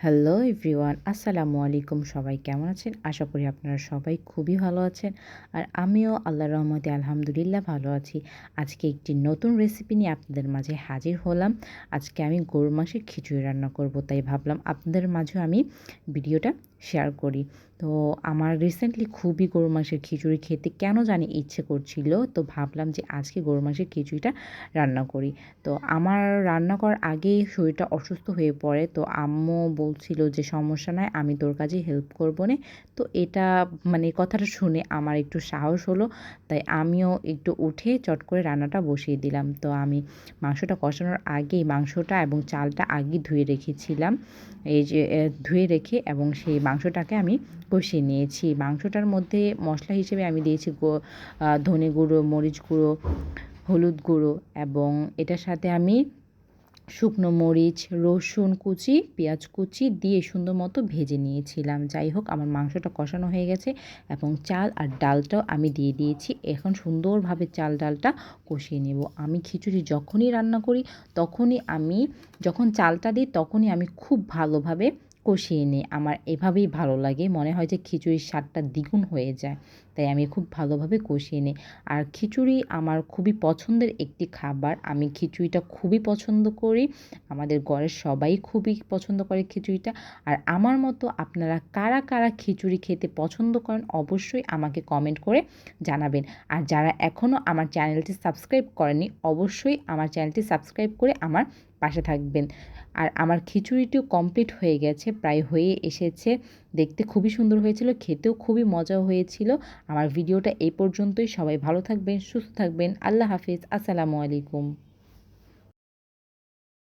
Hello everyone, আসসালামু আলাইকুম। সবাই কেমন আছেন? আশা করি আপনারা সবাই খুবই ভালো আছেন। আর আমিও আল্লাহর রহমতে আলহামদুলিল্লাহ ভালো আছি। আজকে একটি নতুন রেসিপি নিয়ে আপনাদের মাঝে হাজির হলাম। আজকে আমি গরুর মাংসের খিচুড়ি রান্না করব, তাই ভাবলাম আপনাদের মাঝেও আমি ভিডিওটা শেয়ার করি। তো আমার রিসেন্টলি খুবই গরুর মাংসের খিচুড়ি খেতে কেন জানি ইচ্ছে করছিল, তো ভাবলাম যে আজকে গরুর মাংসের খিচুড়িটা রান্না করি। তো আমার রান্না করার আগেই শরীরটা অসুস্থ হয়ে পড়ে, তো আম্মু বলছিল যে সমস্যা নাই, আমি তোর কাজে হেল্প করবো নে। তো এটা মানে কথাটা শুনে আমার একটু সাহস হলো, তাই আমিও একটু উঠে চট করে রান্নাটা বসিয়ে দিলাম। তো আমি মাংসটা কষানোর আগেই মাংসটা এবং চালটা আগে ধুয়ে রেখেছিলাম, এই যে ধুয়ে রেখে এবং সেই মাংসটাকে আমি কষিয়ে নিয়েছি। মাংসটার মধ্যে মশলা হিসেবে আমি দিয়েছি ধনে গুঁড়ো, মরিচ গুঁড়ো, হলুদ গুঁড়ো এবং এটার সাথে আমি শুকনো মরিচ, রসুন কুচি, পেঁয়াজ কুচি দিয়ে সুন্দর মতো ভেজে নিয়েছিলাম। যাই হোক, আমার মাংসটা কষানো হয়ে গেছে এবং চাল আর ডালটাও আমি দিয়ে দিয়েছি। এখন সুন্দরভাবে চাল ডালটা কষিয়ে নেব। আমি খিচুড়ি যখনই রান্না করি তখনই যখন চালটা দিই তখনই আমি খুব ভালোভাবে কষিয়ে নিই। আমার এভাবেই ভালো লাগে, মনে হয় যে খিচুড়ির স্বাদটা দ্বিগুণ হয়ে যায়, তাই আমি খুব ভালোভাবে কষিয়ে নিই। আর খিচুড়ি আমার খুবই পছন্দের একটি খাবার, আমি খিচুড়িটা খুবই পছন্দ করি। আমাদের ঘরের সবাই খুবই পছন্দ করে খিচুড়িটা। আর আমার মতো আপনারা কারা কারা খিচুড়ি খেতে পছন্দ করেন অবশ্যই আমাকে কমেন্ট করে জানাবেন। আর যারা এখনও আমার চ্যানেলটি সাবস্ক্রাইব করেনি অবশ্যই আমার চ্যানেলটি সাবস্ক্রাইব করে আমার পাশে থাকবেন। আর আমার খিচুড়িটিও কমপ্লিট হয়ে গেছে, প্রায় হয়ে এসেছে। দেখতে খুবই সুন্দর হয়েছিল, খেতেও খুবই মজা হয়েছিল। আমার ভিডিওটা এই পর্যন্তই। সবাই ভালো থাকবেন, সুস্থ থাকবেন। আল্লাহ হাফিজ, আসসালামু আলাইকুম।